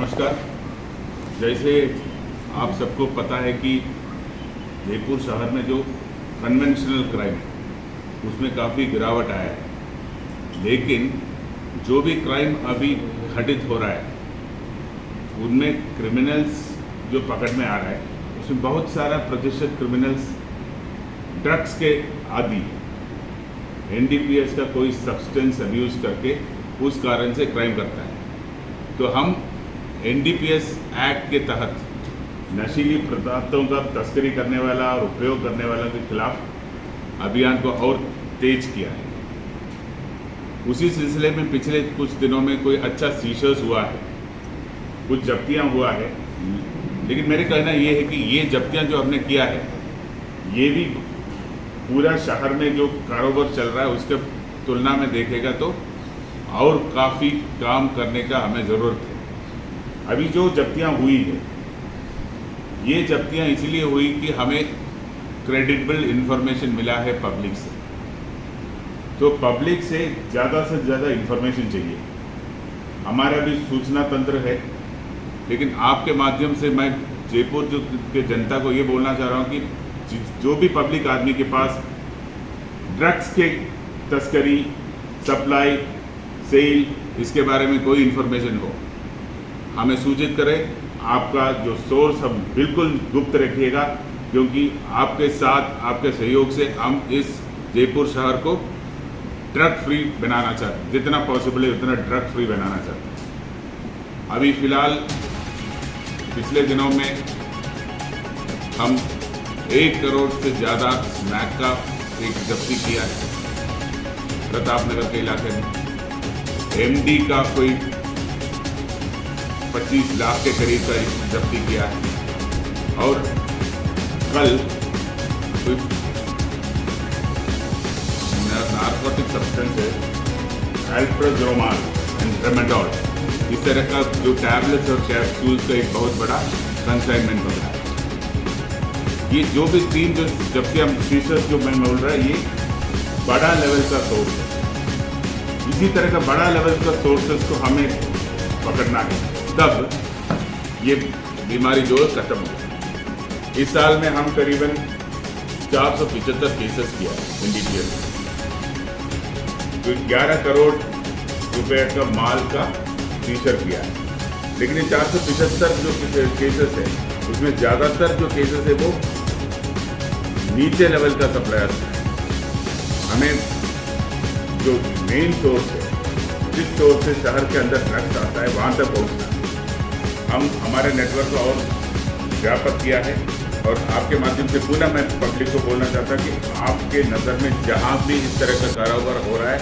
नमस्कार। जैसे आप सबको पता है कि जयपुर शहर में जो कन्वेंशनल क्राइम है उसमें काफ़ी गिरावट आया है, लेकिन जो भी क्राइम अभी घटित हो रहा है उनमें क्रिमिनल्स जो पकड़ में आ रहा है उसमें बहुत सारा प्रतिशत क्रिमिनल्स ड्रग्स के आदी है। एनडीपीएस का कोई सब्सटेंस अब्यूज़ करके उस कारण से क्राइम करता है। तो हम एनडीपीएस एक्ट के तहत नशीली पदार्थों का तस्करी करने वाला और उपयोग करने वालों के खिलाफ अभियान को और तेज किया है। उसी सिलसिले में पिछले कुछ दिनों में कोई अच्छा सीजर्स हुआ है, कुछ जब्तियां हुआ है, लेकिन मेरे कहना ये है कि ये जब्तियां जो हमने किया है ये भी पूरा शहर में जो कारोबार चल रहा है उसके तुलना में देखेगा तो और काफ़ी काम करने का हमें ज़रूरत है। अभी जो जब्तियां हुई है ये जब्तियां इसलिए हुई कि हमें क्रेडिबल इन्फॉर्मेशन मिला है पब्लिक से। तो पब्लिक से ज़्यादा इन्फॉर्मेशन चाहिए। हमारा भी सूचना तंत्र है, लेकिन आपके माध्यम से मैं जयपुर के जनता को ये बोलना चाह रहा हूँ कि जो भी पब्लिक आदमी के पास ड्रग्स के तस्करी, सप्लाई, सेल इसके बारे में कोई इन्फॉर्मेशन हो हमें सूचित करें। आपका जो सोर्स हम बिल्कुल गुप्त रखिएगा, क्योंकि आपके साथ आपके सहयोग से हम इस जयपुर शहर को ड्रग फ्री बनाना चाहते हैं। जितना पॉसिबल है उतना ड्रग फ्री बनाना चाहते हैं। अभी फ़िलहाल पिछले दिनों में हम 1 करोड़ से ज़्यादा स्मैक का एक जब्ती किया है प्रतापनगर के इलाके में। एमडी का कोई 25 लाख के करीब का जब्ती किया है। और कल कोई नार्कोटिक सब्सटेंस है अल्प्राजोमाल एंड ट्रामाडोल, इस तरह का जो टैबलेट्स और कैप्सूल्स का एक बहुत बड़ा कंसाइनमेंट हो रहा है। ये जो भी 3 जो जबकि हम शीशर्स जो मैं बोल रहा है ये बड़ा लेवल का सोर्स है। इसी तरह का बड़ा लेवल का सोर्सेस को हमें पकड़ना है, तब ये बीमारी जो खत्म हो। इस साल में हम करीबन 475 केसेस किया है एनडीपीएस में, तो 11 करोड़ रुपए का माल का सीजर किया है। लेकिन ये 475 जो केसेस है उसमें ज़्यादातर जो केसेस है वो नीचे लेवल का सप्लायर्स है। हमें जो मेन सोर्स है, जिस सोर्स से शहर के अंदर ड्रग्स आता है वहाँ तक पहुँचना, हम हमारे नेटवर्क को और व्यापक किया है। और आपके माध्यम से पुनः मैं पब्लिक को बोलना चाहता कि आपके नज़र में जहाँ भी इस तरह का कारोबार हो रहा है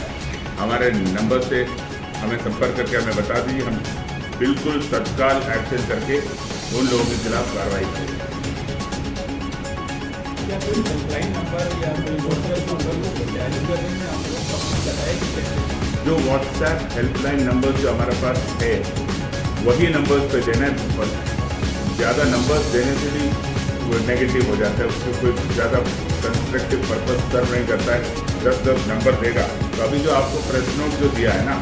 हमारे नंबर से हमें संपर्क करके हमें बता दीजिए। हम बिल्कुल तत्काल एक्शन करके उन लोगों के खिलाफ कार्रवाई करेंगे। क्या कोई हेल्पलाइन नंबर या कोई व्हाट्सएप नंबर को जारी करने में आप लोग आपको बताया कि कैसे? जो व्हाट्सएप हेल्पलाइन नंबर जो हमारे पास है वही नंबर्स पे देना है। पर ज़्यादा नंबर्स देने से भी वो नेगेटिव हो जाता है, उसको कोई ज़्यादा कंस्ट्रक्टिव पर्पस सर्व नहीं करता है। 10 नंबर देगा। तो अभी जो आपको प्रेस नोट जो दिया है ना,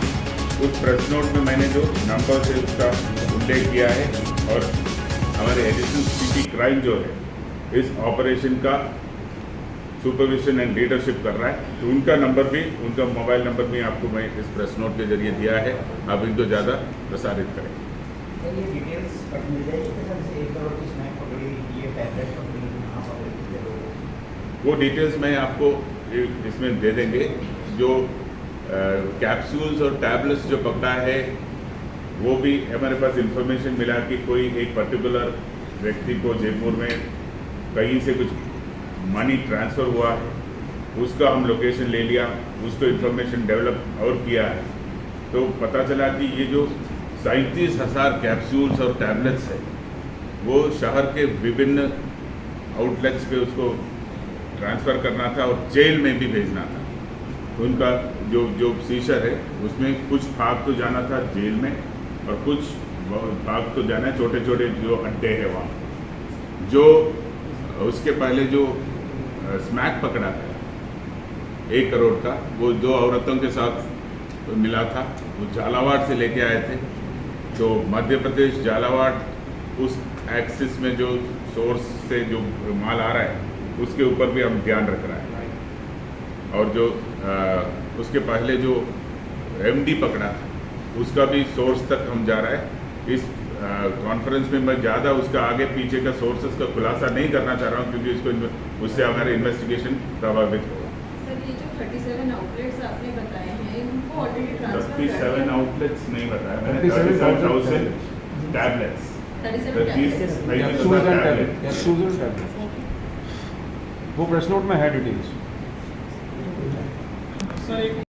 उस प्रेस नोट में मैंने जो नंबर से उसका उल्लेख किया है और हमारे एडिशनल सिटी क्राइम जो है इस ऑपरेशन का सुपरविजन एंड लीडरशिप कर रहा है, तो उनका नंबर भी, उनका मोबाइल नंबर भी आपको मैं इस प्रेस नोट के जरिए दिया है। आप इनको ज़्यादा प्रसारित करें। ये डिटेल्स मिल जाएगी कि सर 1 करोड़ की स्नैक पकड़ी, ये टैबलेट पकड़ी, कहाँ पकड़ी? वो डिटेल्स मैं आपको इसमें दे देंगे। जो कैप्सूल्स और टैबलेट्स जो पकड़ा है वो भी हमारे पास इंफॉर्मेशन मिला कि कोई एक पर्टिकुलर व्यक्ति को जयपुर में कहीं से कुछ मनी ट्रांसफ़र हुआ है, उसका हम लोकेशन ले लिया, उसको इन्फॉर्मेशन डेवलप और किया है। तो पता चला कि ये जो 37,000 कैप्सूल्स और टैबलेट्स है वो शहर के विभिन्न आउटलेट्स पे उसको ट्रांसफ़र करना था और जेल में भी भेजना था। उनका जो सीजर है उसमें कुछ भाग तो जाना था जेल में और कुछ भाग तो जाना है छोटे छोटे जो अड्डे हैं वहाँ। जो उसके पहले जो स्मैक पकड़ा था 1 करोड़ का, वो 2 औरतों के साथ मिला था। वो झालावाड़ से लेके आए थे तो मध्य प्रदेश झालावाड़ उस एक्सिस में जो सोर्स से जो माल आ रहा है उसके ऊपर भी हम ध्यान रख रहे हैं। और जो उसके पहले जो एमडी पकड़ा उसका भी सोर्स तक हम जा रहा है। इस कॉन्फ्रेंस में मैं ज़्यादा उसका आगे पीछे का सोर्सेस का खुलासा नहीं करना चाह रहा हूँ, क्योंकि इसको उससे हमारे इन्वेस्टिगेशन प्रभावित होगा। सर, ये जो 37 आउटलेट्स आपने बताए हैं, इनको ऑलरेडी ट्रांसफर 37 आउटलेट्स नहीं बताया मैंने, 37,000 टैबलेट्स, 37 कैप्सूल्स एंड टैबलेट, वो प्रेस नोट में है डिटेल्स। सर एक